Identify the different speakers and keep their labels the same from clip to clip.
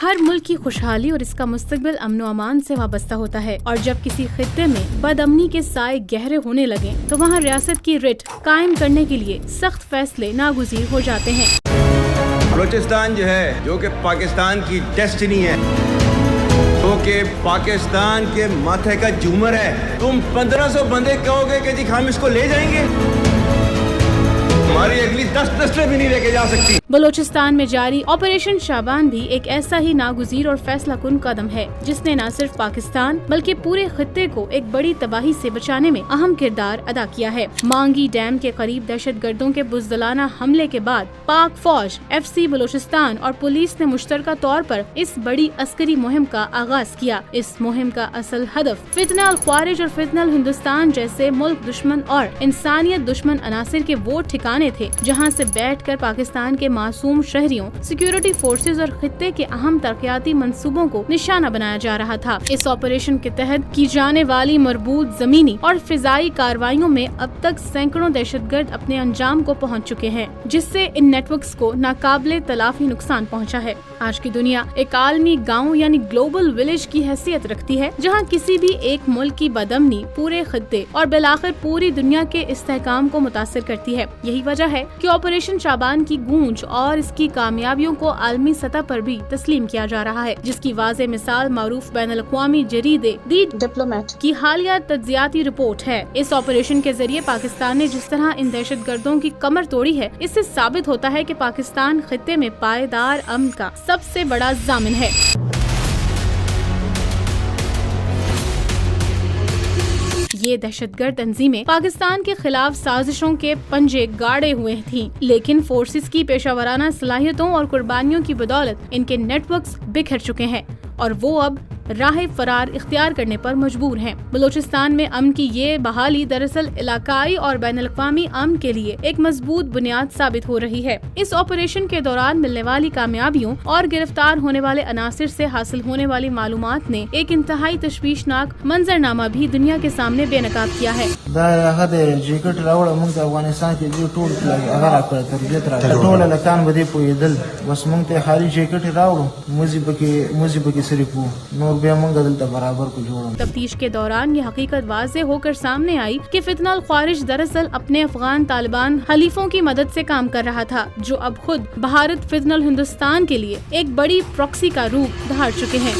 Speaker 1: ہر ملک کی خوشحالی اور اس کا مستقبل امن و امان سے وابستہ ہوتا ہے، اور جب کسی خطے میں بد امنی کے سائے گہرے ہونے لگیں تو وہاں ریاست کی رٹ قائم کرنے کے لیے سخت فیصلے ناگزیر ہو جاتے ہیں۔
Speaker 2: بلوچستان جو ہے، جو کہ پاکستان کی ڈیسٹنی ہے، جو کہ پاکستان کے ماتھے کا جھومر ہے، تم 1500 بندے کہو گے کہ جی ہم اس کو لے جائیں گے، ہماری اگلی 10 نسلیں بھی نہیں لے کے جا سکتی۔
Speaker 1: بلوچستان میں جاری آپریشن شابان بھی ایک ایسا ہی ناگزیر اور فیصلہ کن قدم ہے جس نے نہ صرف پاکستان بلکہ پورے خطے کو ایک بڑی تباہی سے بچانے میں اہم کردار ادا کیا ہے۔ مانگی ڈیم کے قریب دہشت گردوں کے بزدلانہ حملے کے بعد پاک فوج، FC بلوچستان اور پولیس نے مشترکہ طور پر اس بڑی عسکری مہم کا آغاز کیا۔ اس مہم کا اصل ہدف فتنہ الخوارج اور فتنہ الہندوستان جیسے ملک دشمن اور انسانیت دشمن عناصر کے وہ ٹھکانے تھے جہاں سے بیٹھ کر پاکستان کے معصوم شہریوں، سیکیورٹی فورسز اور خطے کے اہم ترقیاتی منصوبوں کو نشانہ بنایا جا رہا تھا۔ اس آپریشن کے تحت کی جانے والی مربوط زمینی اور فضائی کارروائیوں میں اب تک سینکڑوں دہشت گرد اپنے انجام کو پہنچ چکے ہیں، جس سے ان نیٹ ورکس کو ناقابل تلافی نقصان پہنچا ہے۔ آج کی دنیا ایک عالمی گاؤں یعنی گلوبل ولیج کی حیثیت رکھتی ہے، جہاں کسی بھی ایک ملک کی بدامنی پورے خطے اور بالآخر پوری دنیا کے استحکام کو متاثر کرتی ہے۔ یہی وجہ ہے کہ آپریشن شابان کی گونج اور اس کی کامیابیوں کو عالمی سطح پر بھی تسلیم کیا جا رہا ہے، جس کی واضح مثال معروف بین الاقوامی جریدے دی ڈپلومیٹ کی حالیہ تجزیاتی رپورٹ ہے۔ اس آپریشن کے ذریعے پاکستان نے جس طرح ان دہشت گردوں کی کمر توڑی ہے، اس سے ثابت ہوتا ہے کہ پاکستان خطے میں پائیدار امن کا سب سے بڑا ضامن ہے۔ یہ دہشت گرد تنظیمیں پاکستان کے خلاف سازشوں کے پنجے گاڑے ہوئے تھیں، لیکن فورسز کی پیشہ ورانہ صلاحیتوں اور قربانیوں کی بدولت ان کے نیٹ ورکس بکھر چکے ہیں اور وہ اب راہ فرار اختیار کرنے پر مجبور ہیں۔ بلوچستان میں امن کی یہ بحالی دراصل علاقائی اور بین الاقوامی امن کے لیے ایک مضبوط بنیاد ثابت ہو رہی ہے۔ اس آپریشن کے دوران ملنے والی کامیابیوں اور گرفتار ہونے والے عناصر سے حاصل ہونے والی معلومات نے ایک انتہائی تشویشناک منظرنامہ بھی دنیا کے سامنے بے نقاب کیا ہے۔ تفتیش کے دوران یہ حقیقت واضح ہو کر سامنے آئی کہ فتنہ الخوارج دراصل اپنے افغان طالبان حلیفوں کی مدد سے کام کر رہا تھا، جو اب خود بھارت فتنہ الہندوستان کے لیے ایک بڑی پراکسی کا روپ دھار چکے ہیں۔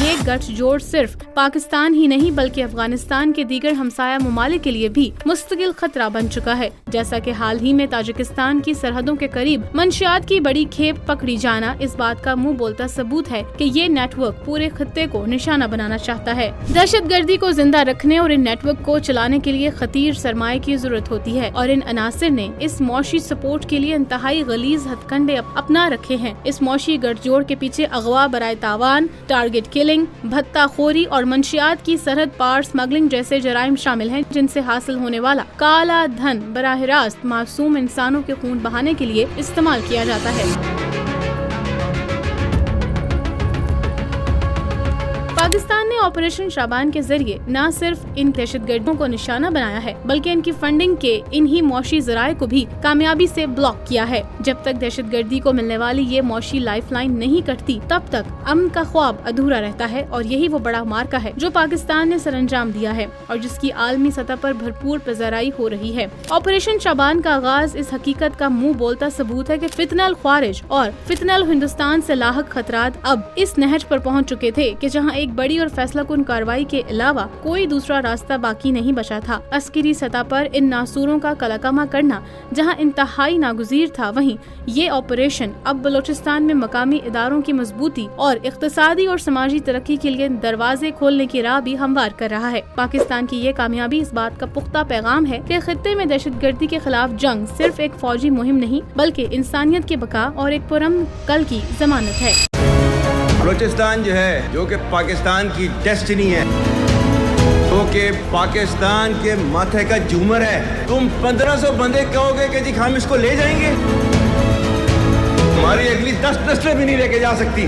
Speaker 1: یہ گٹھ جوڑ صرف پاکستان ہی نہیں بلکہ افغانستان کے دیگر ہمسایہ ممالک کے لیے بھی مستقل خطرہ بن چکا ہے، جیسا کہ حال ہی میں تاجکستان کی سرحدوں کے قریب منشیات کی بڑی کھیپ پکڑی جانا اس بات کا منہ بولتا ثبوت ہے کہ یہ نیٹ ورک پورے خطے کو نشانہ بنانا چاہتا ہے۔ دہشت گردی کو زندہ رکھنے اور ان نیٹ ورک کو چلانے کے لیے خطیر سرمایہ کی ضرورت ہوتی ہے، اور ان عناصر نے اس معاشی سپورٹ کے لیے انتہائی غلیظ ہتھ کنڈے اپنا رکھے ہیں۔ اس معاشی گٹھ جوڑ کے پیچھے اغوا برائے تاوان، ٹارگٹ کلنگ، بھتہ خوری اور منشیات کی سرحد پار سمگلنگ جیسے جرائم شامل ہیں، جن سے حاصل ہونے والا کالا دھن براہ راست معصوم انسانوں کے خون بہانے کے لیے استعمال کیا جاتا ہے۔ پاکستان نے آپریشن شابان کے ذریعے نہ صرف ان دہشت گردوں کو نشانہ بنایا ہے بلکہ ان کی فنڈنگ کے انہی معاشی ذرائع کو بھی کامیابی سے بلاک کیا ہے۔ جب تک دہشت گردی کو ملنے والی یہ معاشی لائف لائن نہیں کٹتی، تب تک امن کا خواب ادھورا رہتا ہے، اور یہی وہ بڑا مارکا ہے جو پاکستان نے سر انجام دیا ہے اور جس کی عالمی سطح پر بھرپور پذیرائی ہو رہی ہے۔ آپریشن شابان کا آغاز اس حقیقت کا منہ بولتا ثبوت ہے کہ فتنہ الخوارج اور فتنہ الہندوستان سے لاحق خطرات اب اس نہج پر پہنچ چکے تھے کہ جہاں ایک بڑی اور فیصلہ کن کارروائی کے علاوہ کوئی دوسرا راستہ باقی نہیں بچا تھا۔ عسکری سطح پر ان ناسوروں کا کلاکما کرنا جہاں انتہائی ناگزیر تھا، وہیں یہ آپریشن اب بلوچستان میں مقامی اداروں کی مضبوطی اور اقتصادی اور سماجی ترقی کے لیے دروازے کھولنے کی راہ بھی ہموار کر رہا ہے۔ پاکستان کی یہ کامیابی اس بات کا پختہ پیغام ہے کہ خطے میں دہشت گردی کے خلاف جنگ صرف ایک فوجی مہم نہیں بلکہ انسانیت کے بقا اور ایک پرامن کل کی ضمانت ہے۔
Speaker 2: بلوچستان جو ہے، جو کہ پاکستان کی ڈیسٹنی ہے، جو کہ پاکستان کے ماتھے کا جھومر ہے، تم 1500 بندے کہو گے کہ جی ہم اس کو لے جائیں گے، ہماری اگلی 10 نسلیں بھی نہیں لے کے جا سکتی۔